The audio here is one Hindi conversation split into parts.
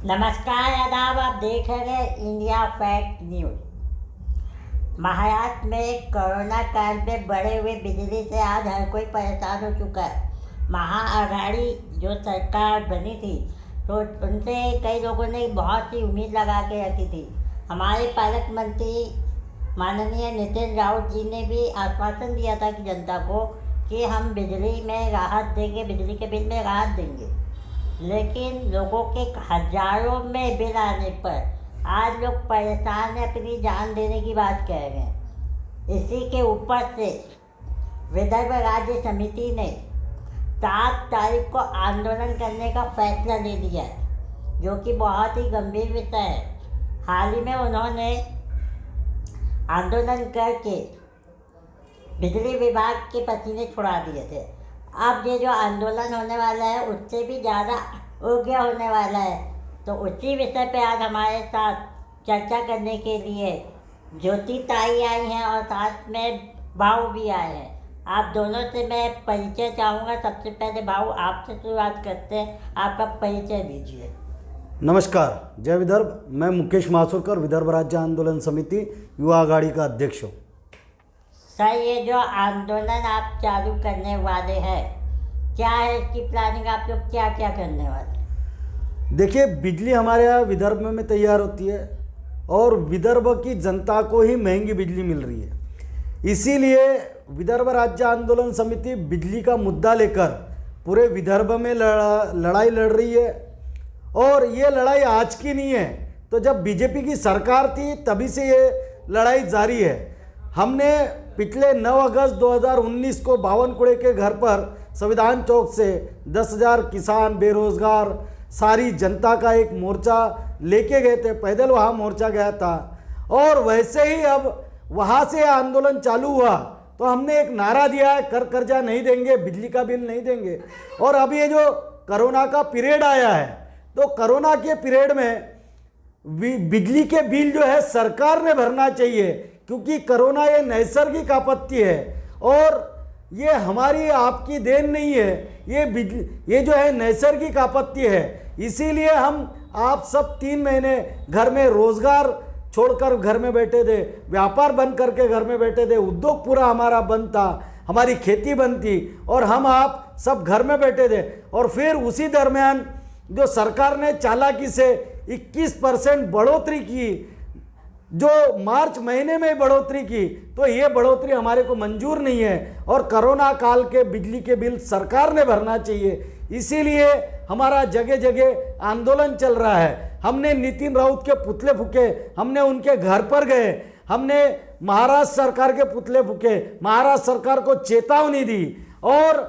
नमस्कार आदाब, आप देख रहे हैं इंडिया फैक्ट न्यूज़। महाराष्ट्र में कोरोना काल में बढ़े हुए बिजली से आज हर कोई परेशान हो चुका है। महाआघाड़ी जो सरकार बनी थी तो उनसे कई लोगों ने बहुत सी उम्मीद लगा के रखी थी। हमारे पालक मंत्री माननीय नितिन राउत जी ने भी आश्वासन दिया था कि जनता को कि हम बिजली में राहत देंगे, बिजली के बिल में राहत देंगे। लेकिन लोगों के हजारों में बिल आने पर आज लोग परेशान हैं, अपनी जान देने की बात कह रहे हैं। इसी के ऊपर से विदर्भ राज्य समिति ने 7 तारीख को आंदोलन करने का फैसला ले लिया है, जो कि बहुत ही गंभीर विषय है। हाल ही में उन्होंने आंदोलन करके बिजली विभाग के पसीने छुड़ा दिए थे। अब ये जो आंदोलन होने वाला है उससे भी ज़्यादा उग्र होने वाला है। तो उसी विषय पे आज हमारे साथ चर्चा करने के लिए ज्योति ताई आई हैं और साथ में भाऊ भी आए हैं। आप दोनों से मैं परिचय चाहूँगा। सबसे पहले भाऊ आपसे शुरुआत करते हैं, आपका परिचय दीजिए। नमस्कार, जय विदर्भ। मैं मुकेश मासुरकर, विदर्भ राज्य आंदोलन समिति युवा आघाड़ी का अध्यक्ष हूँ। सर, ये जो आंदोलन आप चालू करने वाले हैं, क्या है इसकी प्लानिंग? आप लोग क्या क्या करने वाले? देखिए, बिजली हमारे यहाँ विदर्भ में तैयार होती है और विदर्भ की जनता को ही महंगी बिजली मिल रही है। इसीलिए विदर्भ राज्य आंदोलन समिति बिजली का मुद्दा लेकर पूरे विदर्भ में लड़ाई लड़ रही है। और ये लड़ाई आज की नहीं है, तो जब बीजेपी की सरकार थी तभी से ये लड़ाई जारी है। हमने पिछले 9 अगस्त 2019 को बावनकुड़े के घर पर संविधान चौक से 10,000 किसान, बेरोजगार, सारी जनता का एक मोर्चा लेके गए थे। पैदल वहाँ मोर्चा गया था और वैसे ही अब वहाँ से आंदोलन चालू हुआ तो हमने एक नारा दिया है, कर कर्जा नहीं देंगे, बिजली का बिल नहीं देंगे। और अब ये जो कोरोना का पीरियड आया है तो कोरोना के पीरियड में बिजली के बिल जो है सरकार ने भरना चाहिए, क्योंकि कोरोना ये नैसर्गिक आपत्ति है और ये हमारी आपकी देन नहीं है। ये जो है नैसर्गिक आपत्ति है। इसीलिए हम आप सब 3 महीने घर में रोजगार छोड़कर घर में बैठे थे, व्यापार बंद करके घर में बैठे थे, उद्योग पूरा हमारा बंद था, हमारी खेती बंद थी और हम आप सब घर में बैठे थे। और फिर उसी दरमियान जो सरकार ने चालाकी से 21% बढ़ोतरी की, जो मार्च महीने में बढ़ोतरी की, तो ये बढ़ोतरी हमारे को मंजूर नहीं है और कोरोना काल के बिजली के बिल सरकार ने भरना चाहिए। इसीलिए हमारा जगह जगह आंदोलन चल रहा है। हमने नितिन राउत के पुतले फूके, हमने उनके घर पर गए, हमने महाराष्ट्र सरकार के पुतले फूके, महाराष्ट्र सरकार को चेतावनी दी और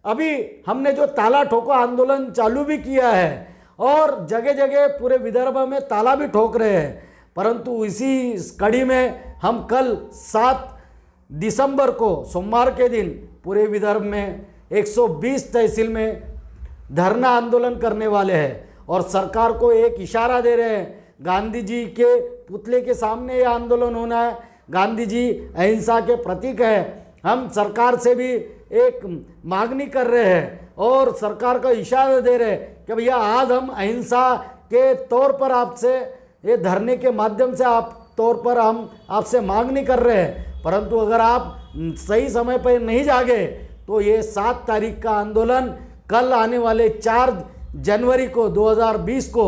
अभी हमने जो ताला ठोको आंदोलन चालू भी किया है और जगह जगह पूरे विदर्भ में ताला भी ठोक रहे हैं। परंतु इसी कड़ी में हम कल 7 दिसंबर को सोमवार के दिन पूरे विदर्भ में 120 तहसील में धरना आंदोलन करने वाले हैं और सरकार को एक इशारा दे रहे हैं। गांधी जी के पुतले के सामने ये आंदोलन होना है। गांधी जी अहिंसा के प्रतीक है। हम सरकार से भी एक मांगनी कर रहे हैं और सरकार को इशारा दे रहे हैं कि भैया आज हम अहिंसा के तौर पर आपसे ये धरने के माध्यम से हम आपसे मांग नहीं कर रहे हैं, परंतु अगर आप सही समय पर नहीं जागे तो ये 7 तारीख का आंदोलन कल आने वाले 4 जनवरी को 2020 को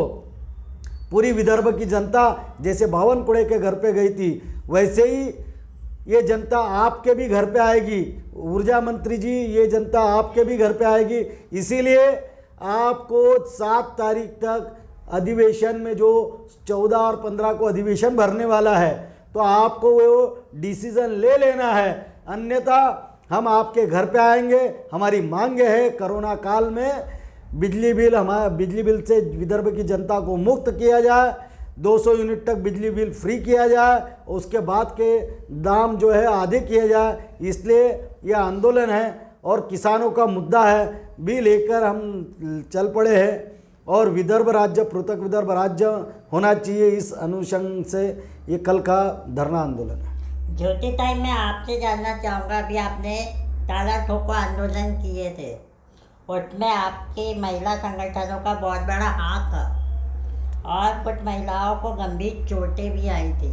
पूरी विदर्भ की जनता जैसे बावनकुड़े के घर पे गई थी वैसे ही ये जनता आपके भी घर पे आएगी। ऊर्जा मंत्री जी, ये जनता आपके भी घर पे आएगी। इसीलिए आपको 7 तारीख तक अधिवेशन में जो 14 और 15 को अधिवेशन भरने वाला है तो आपको वो डिसीजन ले लेना है, अन्यथा हम आपके घर पे आएंगे। हमारी मांग है कोरोना काल में बिजली बिल से विदर्भ की जनता को मुक्त किया जाए, 200 यूनिट तक बिजली बिल फ्री किया जाए, उसके बाद के दाम जो है आधे किए जाए। इसलिए यह आंदोलन है और किसानों का मुद्दा है भी लेकर हम चल पड़े हैं और विदर्भ राज्य पृथक विदर्भ राज्य होना चाहिए। इस अनुषंग से ये कल का धरना आंदोलन है। ज्योति ताई, मैं आपसे जानना चाहूँगा, अभी आपने ताला ठोको आंदोलन किए थे, उसमें आपके महिला संगठनों का बहुत बड़ा हाथ था। और कुछ महिलाओं को गंभीर चोटें भी आई थी।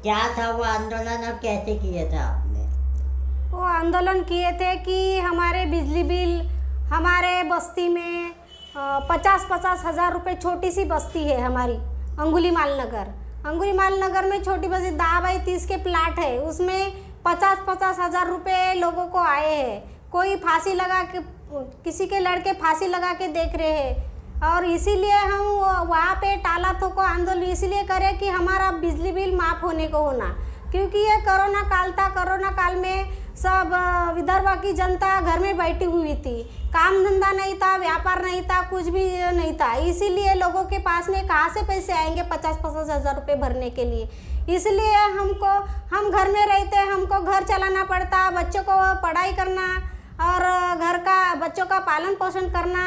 क्या था वो आंदोलन और कैसे किया था आपने? वो आंदोलन किए थे कि हमारे बिजली बिल, हमारे बस्ती में 50-50 हज़ार रुपये, छोटी सी बस्ती है हमारी अंगुलीमाल नगर। अंगुलीमाल नगर में छोटी बस्ती 10x30 के प्लाट है, उसमें 50-50 हज़ार रुपये लोगों को आए हैं। कोई फांसी लगा के, किसी के लड़के फांसी लगा के देख रहे हैं। और इसीलिए हम वहाँ पे टाला ठोको आंदोलन इसीलिए करें कि हमारा बिजली बिल माफ़ होने को होना, क्योंकि ये कोरोना काल था। कोरोना काल में सब विदर्भ की जनता घर में बैठी हुई थी, काम धंधा नहीं था, व्यापार नहीं था, कुछ भी नहीं था। इसीलिए लोगों के पास में कहाँ से पैसे आएंगे 50-50 हज़ार रुपये भरने के लिए। इसलिए हम घर में रहते, हमको घर चलाना पड़ता, बच्चों को पढ़ाई करना और घर का बच्चों का पालन पोषण करना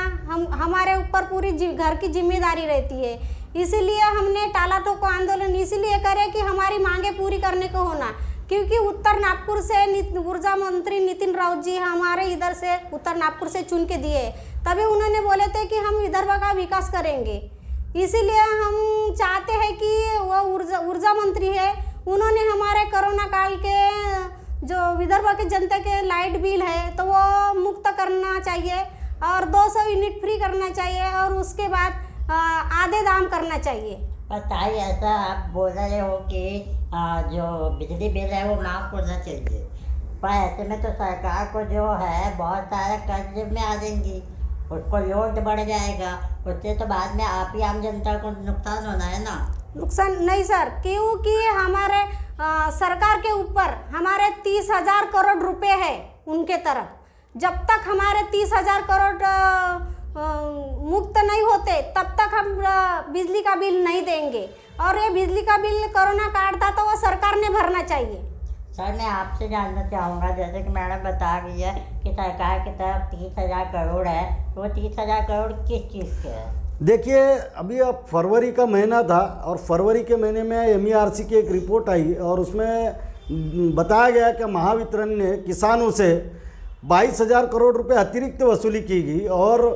हमारे ऊपर पूरी घर की जिम्मेदारी रहती है। इसीलिए हमने टाला ठोको आंदोलन इसीलिए करे कि हमारी मांगे पूरी करने को होना, क्योंकि उत्तर नागपुर से ऊर्जा मंत्री नितिन राउत जी हमारे इधर से उत्तर नागपुर से चुन के दिए, तभी उन्होंने बोले थे कि हम विदर्भ का विकास करेंगे। इसीलिए हम चाहते हैं कि वो ऊर्जा मंत्री है, उन्होंने हमारे कोरोना काल के जो विदर्भ के जनता के लाइट बिल है तो वो मुक्त करना चाहिए और 200 यूनिट फ्री करना चाहिए और उसके बाद आधे दाम करना चाहिए। बताइए, ऐसा आप बोल रहे हो कि जो बिजली बिल है वो माफ़ होना चाहिए, पर ऐसे में तो सरकार को जो है बहुत सारे कर्ज में आ जाएंगी, उसको लोड बढ़ जाएगा, उससे तो बाद में आप ही आम जनता को नुकसान होना है ना। नुकसान नहीं सर, क्योंकि हमारे सरकार के ऊपर हमारे 30,000 करोड़ रुपए है उनके तरफ। जब तक हमारे 30,000 करोड़ मुक्त नहीं होते तब तक हम बिजली का बिल नहीं देंगे, और ये बिजली का बिल कोरोना कार्ड था तो वो सरकार ने भरना चाहिए। सर, मैं आपसे जानना चाहूँगा, जैसे कि मैडम बता रही है कि सरकार की तरफ 30,000 करोड़ है, तो वो 30,000 करोड़ किस चीज़ के है? देखिए, अभी अब फरवरी का महीना था और फरवरी के महीने में MERC की एक रिपोर्ट आई और उसमें बताया गया कि महावितरण ने किसानों से 22,000 करोड़ रुपए अतिरिक्त वसूली की गई और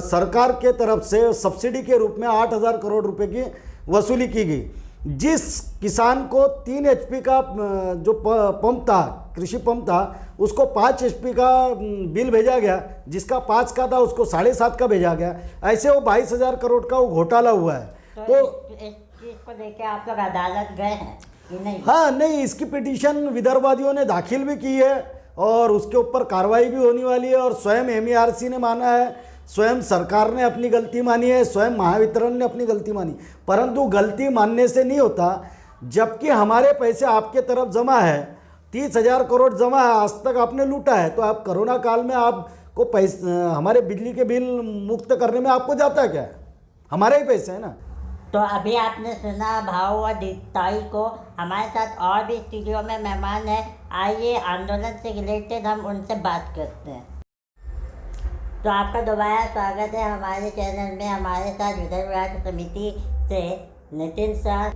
सरकार के तरफ से सब्सिडी के रूप में 8,000 करोड़ रुपए की वसूली की गई। जिस किसान को 3 HP का जो पंप था, कृषि पंप था, उसको 5 HP का बिल भेजा गया, जिसका 5 का था उसको 7.5 का भेजा गया। ऐसे वो 22,000 करोड़ का वो घोटाला हुआ है। तो इस चीज़ को लेकर आप लोग अदालत गए हैं कि नहीं? हाँ, नहीं, इसकी पिटीशन विदर्भवादियों ने दाखिल भी की है और उसके ऊपर कार्रवाई भी होने वाली है। और स्वयं MERC ने माना है, स्वयं सरकार ने अपनी गलती मानी है, स्वयं महावितरण ने अपनी गलती मानी, परंतु गलती मानने से नहीं होता। जबकि हमारे पैसे आपके तरफ जमा है, 30,000 करोड़ जमा है, आज तक आपने लूटा है, तो आप कोरोना काल में आपको पैसे, हमारे बिजली के बिल मुक्त करने में आपको जाता है क्या? हमारे ही पैसे हैं ना। तो अभी आपने सुना भाव और दीप्ताई को, हमारे साथ और भी स्टूडियो में मेहमान हैं। आइए आंदोलन से रिलेटेड हम उनसे बात करते हैं। तो आपका दोबारा स्वागत है हमारे चैनल में। हमारे साथ विदर्भ राज्य समिति से नितिन सर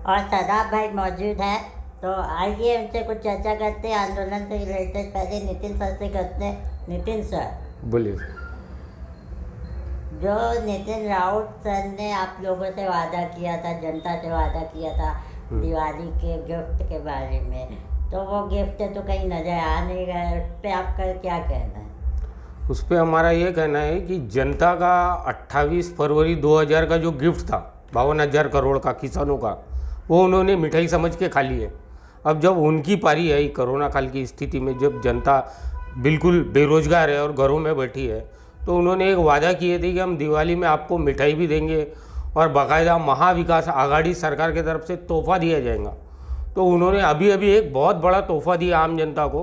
और सदाब भाई मौजूद हैं। तो आइए उनसे कुछ चर्चा करते हैं आंदोलन से रिलेटेड। पहले नितिन सर से करते हैं। नितिन सर, बोलिए। जो नितिन राउत सर ने आप लोगों से वादा किया था, जनता से वादा किया था दिवाली के गिफ्ट के बारे में, तो वो गिफ्ट तो कहीं नज़र आ नहीं रहा, उस पर आपका क्या कहना है? उस पर हमारा ये कहना है कि जनता का 28 फरवरी 2000 का जो गिफ्ट था 52,000 करोड़ का किसानों का, वो उन्होंने मिठाई समझ के खा ली है। अब जब उनकी पारी आई कोरोना काल की स्थिति में, जब जनता बिल्कुल बेरोजगार है और घरों में बैठी है, तो उन्होंने एक वादा किए थे कि हम दिवाली में आपको मिठाई भी देंगे और बाकायदा महाविकास आघाड़ी सरकार की तरफ से तोहफा दिया जाएगा। तो उन्होंने अभी अभी एक बहुत बड़ा तोहफा दिया आम जनता को।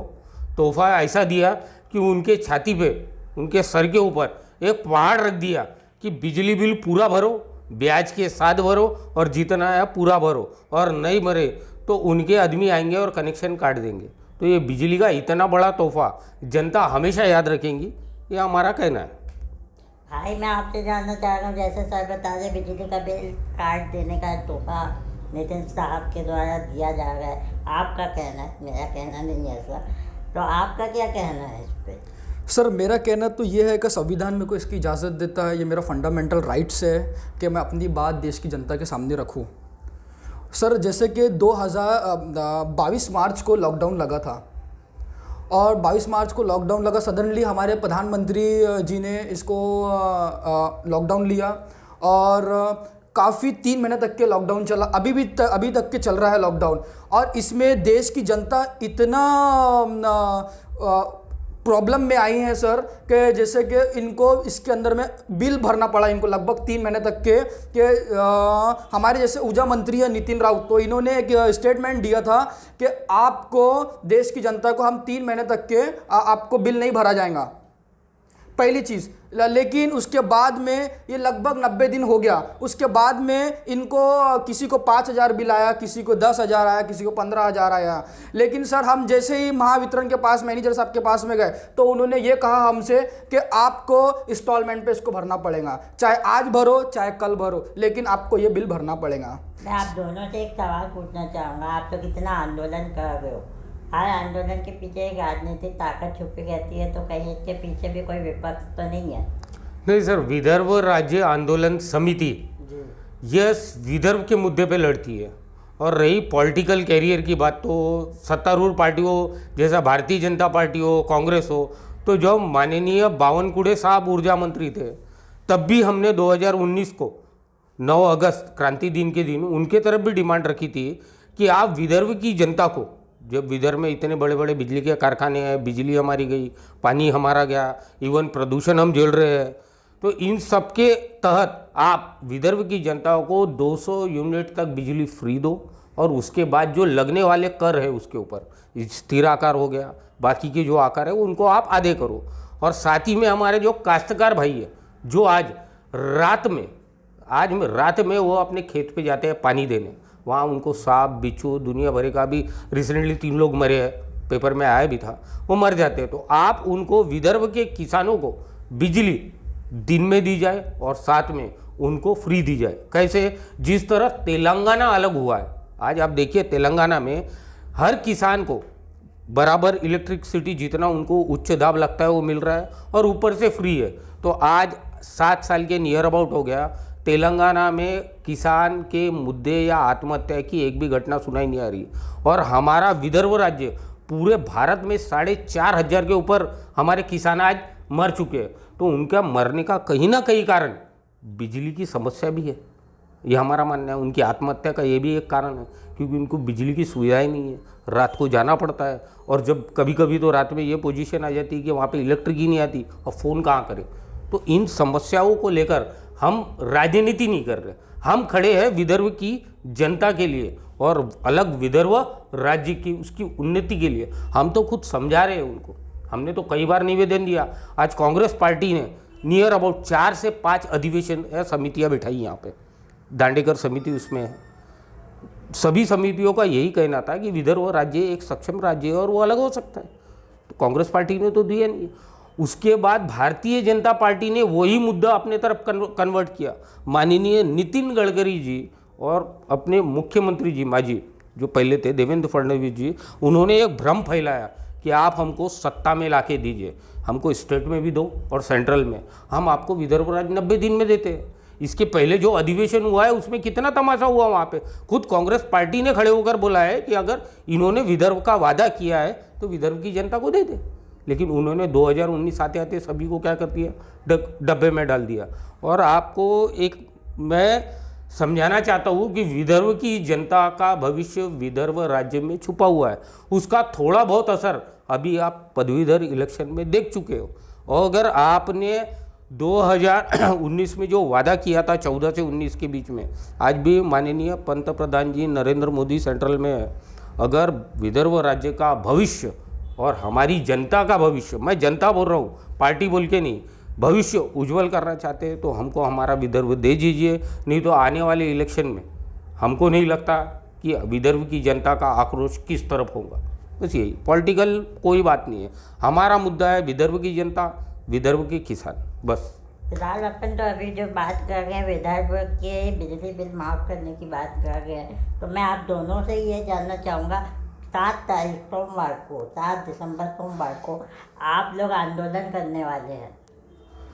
तोहफा ऐसा दिया कि उनके छाती पे, उनके सर के ऊपर एक पहाड़ रख दिया कि बिजली बिल पूरा भरो, ब्याज के साथ भरो और जितना है पूरा भरो, और नहीं भरे तो उनके आदमी आएंगे और कनेक्शन काट देंगे। तो ये बिजली का इतना बड़ा तोहफा जनता हमेशा याद रखेंगी, ये हमारा कहना है। भाई, मैं आपसे जानना चाह रहा हूँ, जैसे सर बता रहे बिजली का बिल काट देने का तोहफा नितिन साहब के द्वारा दिया जा रहा है, आपका कहना है, मेरा कहना नहीं है ऐसा, तो आपका क्या कहना है इस पर? सर मेरा कहना तो ये है कि संविधान मेरे को इसकी इजाज़त देता है, ये मेरा फंडामेंटल राइट्स है कि मैं अपनी बात देश की जनता के सामने रखूं। सर जैसे कि 22 मार्च को लॉकडाउन लगा था और 22 मार्च को लॉकडाउन लगा, सडनली हमारे प्रधानमंत्री जी ने इसको लॉकडाउन लिया और काफ़ी 3 महीने तक के लॉकडाउन चला। अभी तक के चल रहा है लॉकडाउन और इसमें देश की जनता इतना प्रॉब्लम में आई है सर कि जैसे कि इनको इसके अंदर में बिल भरना पड़ा इनको लगभग 3 महीने तक के हमारे जैसे ऊर्जा मंत्री है नितिन राउत, तो इन्होंने एक स्टेटमेंट दिया था कि आपको देश की जनता को हम 3 महीने तक के आपको बिल नहीं भरा जाएगा, पहली चीज़। लेकिन उसके बाद में ये लगभग 90 दिन हो गया, उसके बाद में इनको किसी को 5,000 बिल आया, किसी को 10,000 आया, किसी को 15,000 आया। लेकिन सर हम जैसे ही महावितरण के पास मैनेजर साहब के पास में गए तो उन्होंने ये कहा हमसे कि आपको इंस्टॉलमेंट पे इसको भरना पड़ेगा, चाहे आज भरो चाहे कल भरो, लेकिन आपको ये बिल भरना पड़ेगा। मैं आप दोनों से एक सवाल पूछना चाहूँगा। आप तो कितना आंदोलन कर रहे हो, हर आंदोलन के पीछे एक राजनीतिक ताकत छुपी रहती है, तो कहीं इसके पीछे भी कोई विपक्ष तो नहीं है? नहीं सर, विदर्भ राज्य आंदोलन समिति यस विदर्भ के मुद्दे पे लड़ती है। और रही पॉलिटिकल कैरियर की बात, तो सत्तारूढ़ पार्टी हो जैसा भारतीय जनता पार्टी हो, कांग्रेस हो, तो जब माननीय बावनकुळे साहब ऊर्जा मंत्री थे तब भी हमने 2019 को 9 अगस्त क्रांति दिन के दिन उनके तरफ भी डिमांड रखी थी कि आप विदर्भ की जनता को, जब विदर्भ में इतने बड़े बड़े बिजली के कारखाने हैं, बिजली हमारी गई, पानी हमारा गया, इवन प्रदूषण हम झेल रहे हैं, तो इन सब के तहत आप विदर्भ की जनता को 200 यूनिट तक बिजली फ्री दो और उसके बाद जो लगने वाले कर है उसके ऊपर स्थिर आकार हो गया, बाकी के जो आकार है उनको आप आधे करो। और साथ ही में हमारे जो काश्तकार भाई है जो आज रात में वो अपने खेत पे जाते हैं पानी देने, वहाँ उनको सांप बिच्छू दुनिया भर का भी रिसेंटली 3 लोग मरे हैं, पेपर में आया भी था, वो मर जाते हैं। तो आप उनको विदर्भ के किसानों को बिजली दिन में दी जाए और साथ में उनको फ्री दी जाए। कैसे? जिस तरह तेलंगाना अलग हुआ है, आज आप देखिए तेलंगाना में हर किसान को बराबर इलेक्ट्रिसिटी जितना उनको उच्च दाब लगता है वो मिल रहा है और ऊपर से फ्री है। तो आज 7 साल के नियर अबाउट हो गया, तेलंगाना में किसान के मुद्दे या आत्महत्या की एक भी घटना सुनाई नहीं आ रही। और हमारा विदर्भ राज्य पूरे भारत में 4,500 के ऊपर हमारे किसान आज मर चुके हैं। तो उनका मरने का कहीं ना कहीं कारण बिजली की समस्या भी है, ये हमारा मानना है। उनकी आत्महत्या का ये भी एक कारण है क्योंकि उनको बिजली की सुविधाएं नहीं है, रात को जाना पड़ता है और जब कभी कभी तो रात में ये पोजीशन आ जाती है कि वहाँ पे इलेक्ट्रिक ही नहीं आती और फ़ोन कहाँ करें। तो इन समस्याओं को लेकर हम राजनीति नहीं कर रहे, हम खड़े हैं विदर्भ की जनता के लिए और अलग विदर्भ राज्य की उसकी उन्नति के लिए। हम तो खुद समझा रहे हैं उनको, हमने तो कई बार निवेदन दिया। आज कांग्रेस पार्टी ने नियर अबाउट 4 से 5 अधिवेशन समितियां बिठाई यहाँ पे, दांडेकर समिति उसमें है। सभी समितियों का यही कहना था कि विदर्भ राज्य एक सक्षम राज्य है और वो अलग हो सकता है। तो कांग्रेस पार्टी ने तो दिया नहीं। उसके बाद भारतीय जनता पार्टी ने वही मुद्दा अपने तरफ कन्वर्ट किया। माननीय नितिन गडकरी जी और अपने मुख्यमंत्री जी माजी जो पहले थे देवेंद्र फडणवीस जी, उन्होंने एक भ्रम फैलाया कि आप हमको सत्ता में लाके दीजिए, हमको स्टेट में भी दो और सेंट्रल में, हम आपको विदर्भ राज्य 90 दिन में देते हैं। इसके पहले जो अधिवेशन हुआ है उसमें कितना तमाशा हुआ वहाँ पे। खुद कांग्रेस पार्टी ने खड़े होकर बोला है कि अगर इन्होंने विदर्भ का वादा किया है तो विदर्भ की जनता को दे दे। लेकिन उन्होंने 2019 आते आते सभी को क्या कर दिया, डब्बे में डाल दिया। और आपको एक मैं समझाना चाहता हूँ कि विदर्भ की जनता का भविष्य विदर्भ राज्य में छुपा हुआ है, उसका थोड़ा बहुत असर अभी आप पदवीधर इलेक्शन में देख चुके हो। और अगर आपने 2019 में जो वादा किया था 14 से 19 के बीच में, आज भी माननीय पंतप्रधान जी नरेंद्र मोदी सेंट्रल में है, अगर विदर्भ राज्य का भविष्य और हमारी जनता का भविष्य, मैं जनता बोल रहा हूँ पार्टी बोल के नहीं, भविष्य उज्जवल करना चाहते हैं तो हमको हमारा विदर्भ दे दीजिए। नहीं तो आने वाले इलेक्शन में हमको नहीं लगता कि विदर्भ की जनता का आक्रोश किस तरफ होगा। बस यही, पॉलिटिकल कोई बात नहीं है। हमारा मुद्दा है विदर्भ की जनता, विदर्भ के किसान, बस। फिलहाल अपन तो अभी जो बात कर रहे हैं विदर्भ के बिजली बिल माफ़ करने की बात कर रहे हैं, तो मैं आप दोनों से ये जानना चाहूँगा 7 तारीख सोमवार को 7 दिसंबर सोमवार को आप लोग आंदोलन करने वाले हैं,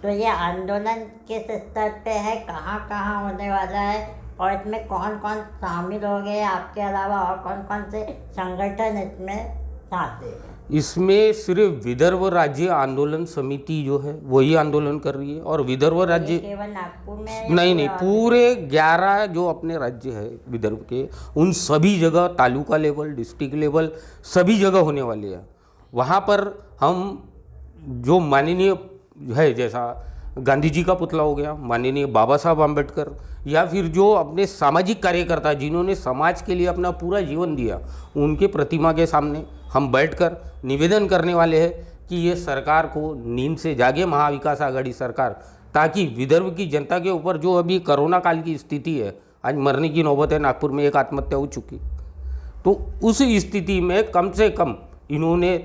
तो ये आंदोलन किस स्तर पे है, कहाँ कहाँ होने वाला है और इसमें कौन कौन शामिल हो गए, आपके अलावा और कौन कौन से संगठन इसमें साथ दे रहे हैं? इसमें सिर्फ विदर्भ राज्य आंदोलन समिति जो है वही आंदोलन कर रही है, और विदर्भ राज्य केवल नागपुर में या नहीं पूरे पूरे 11 जो अपने राज्य है विदर्भ के, उन सभी जगह तालुका लेवल, डिस्ट्रिक्ट लेवल, सभी जगह होने वाली है। वहाँ पर हम जो माननीय है, जैसा गांधी जी का पुतला हो गया, माननीय बाबा साहब आम्बेडकर, या फिर जो अपने सामाजिक कार्यकर्ता जिन्होंने समाज के लिए अपना पूरा जीवन दिया, उनके प्रतिमा के सामने हम बैठकर निवेदन करने वाले हैं कि ये सरकार को नींद से जागे, महाविकास आघाड़ी सरकार, ताकि विदर्भ की जनता के ऊपर जो अभी कोरोना काल की स्थिति है, आज मरने की नौबत है, नागपुर में एक आत्महत्या हो चुकी, तो उस स्थिति में कम से कम इन्होंने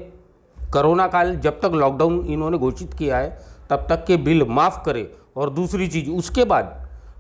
कोरोना काल जब तक लॉकडाउन इन्होंने घोषित किया है तब तक के बिल माफ़ करे, और दूसरी चीज़ उसके बाद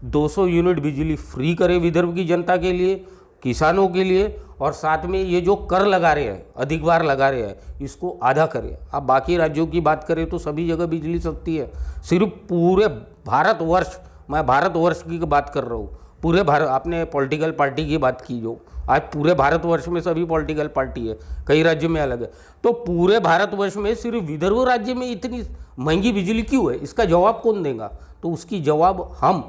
200 यूनिट बिजली फ्री करे विदर्भ की जनता के लिए, किसानों के लिए, और साथ में ये जो कर लगा रहे हैं, अधिक बार लगा रहे हैं, इसको आधा करे। अब बाकी राज्यों की बात करें तो सभी जगह बिजली सस्ती है, सिर्फ पूरे भारतवर्ष, मैं भारतवर्ष की बात कर रहा हूँ, पूरे भारत, आपने पॉलिटिकल पार्टी की बात की, जो आज पूरे भारतवर्ष में सभी पॉलिटिकल पार्टी है, कई राज्यों में अलग है, तो पूरे भारतवर्ष में सिर्फ विदर्भ राज्य में इतनी महंगी बिजली क्यों है, इसका जवाब कौन देगा? तो उसकी जवाब हम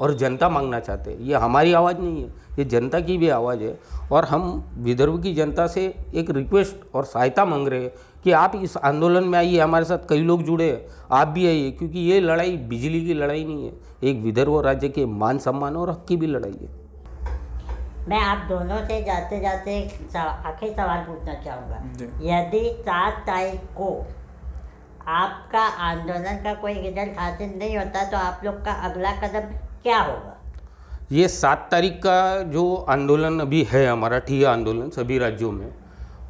और जनता मांगना चाहते हैं। ये हमारी आवाज़ नहीं है, ये जनता की भी आवाज़ है, और हम विदर्भ की जनता से एक रिक्वेस्ट और सहायता मांग रहे हैं कि आप इस आंदोलन में आइए, हमारे साथ कई लोग जुड़े हैं, आप भी आइए, क्योंकि ये लड़ाई बिजली की लड़ाई नहीं है, एक विदर्भ राज्य के मान सम्मान और हक की भी लड़ाई है। मैं आप दोनों से जाते जाते आखिरी सवाल पूछना चाहूँगा, यदि 7 तारीख को आपका आंदोलन का कोई रिजल्ट हासिल नहीं होता तो आप लोग का अगला कदम क्या होगा? ये 7 तारीख का जो आंदोलन अभी है हमारा, ठिया आंदोलन सभी राज्यों में,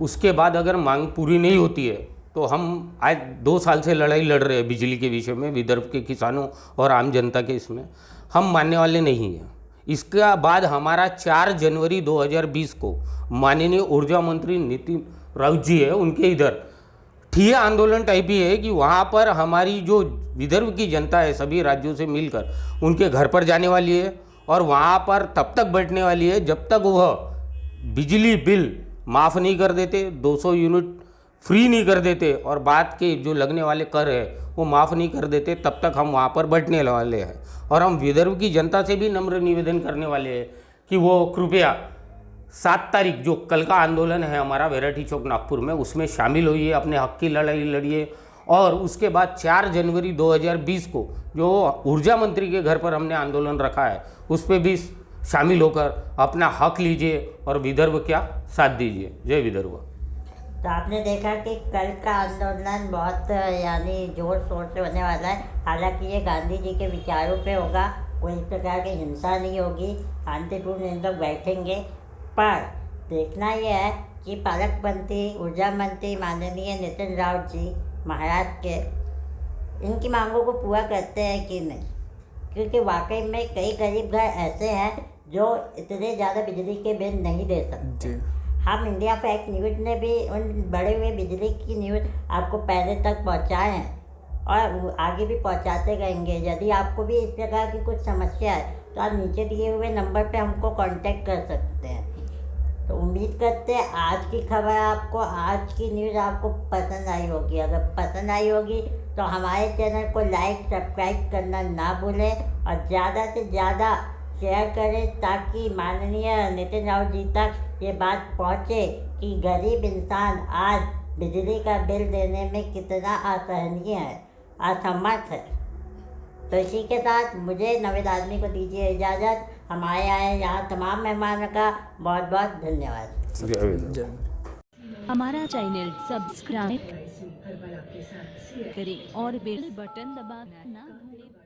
उसके बाद अगर मांग पूरी नहीं होती है तो हम आज 2 साल से लड़ाई लड़ रहे हैं बिजली के विषय में, विदर्भ के किसानों और आम जनता के, इसमें हम मानने वाले नहीं हैं। इसका बाद हमारा 4 जनवरी 2020 को माननीय ऊर्जा मंत्री नितिन राउत जी है, उनके इधर ठिया आंदोलन टाइप ही है कि वहाँ पर हमारी जो विदर्भ की जनता है सभी राज्यों से मिलकर उनके घर पर जाने वाली है, और वहाँ पर तब तक बैठने वाली है जब तक वह बिजली बिल माफ़ नहीं कर देते, 200 यूनिट फ्री नहीं कर देते, और बाद के जो लगने वाले कर है वो माफ़ नहीं कर देते, तब तक हम वहाँ पर बैठने वाले हैं। और हम विदर्भ की जनता से भी नम्र निवेदन करने वाले हैं कि वो कृपया 7 तारीख जो कल का आंदोलन है हमारा वैरायटी चौक नागपुर में, उसमें शामिल होइए, अपने हक की लड़ाई लड़िए, और उसके बाद 4 जनवरी 2020 को जो ऊर्जा मंत्री के घर पर हमने आंदोलन रखा है उस पर भी शामिल होकर अपना हक लीजिए और विदर्भ का साथ दीजिए। जय विदर्भ। तो आपने देखा कि कल का आंदोलन बहुत यानी जोर शोर से होने वाला है, हालांकि ये गांधी जी के विचारों पे होगा, कोई इस प्रकार की हिंसा नहीं होगी, शांतिपूर्ण इन लोग बैठेंगे, पर देखना यह है कि पालक मंत्री, ऊर्जा मंत्री माननीय नितिन राउत जी महाराष्ट्र के, इनकी मांगों को पूरा करते हैं कि नहीं, क्योंकि वाकई में कई गरीब घर ऐसे हैं जो इतने ज़्यादा बिजली के बिल नहीं दे सकते। हम इंडिया फैक्ट न्यूज़ ने भी उन बढ़े हुए बिजली की न्यूज़ आपको पहले तक पहुंचाए हैं और आगे भी पहुंचाते रहेंगे। यदि आपको भी इस प्रकार की कुछ समस्या है तो आप नीचे दिए हुए नंबर पे हमको कांटेक्ट कर सकते हैं। तो उम्मीद करते हैं आज की खबर आपको, आज की न्यूज़ आपको पसंद आई होगी। अगर पसंद आई होगी तो हमारे चैनल को लाइक सब्सक्राइब करना ना भूलें और ज़्यादा से ज़्यादा शेयर करें ताकि माननीय नितिन राउत जी तक ये बात पहुँचे कि गरीब इंसान आज बिजली का बिल देने में कितना असहनीय है, असमर्थ है। तो इसी के साथ मुझे नवेद आदमी को दीजिए इजाज़त। हमारे आए यहाँ तमाम मेहमानों का बहुत बहुत धन्यवाद। हमारा चैनल सब्सक्राइब करें और बेल बटन दबाना ना भूलें।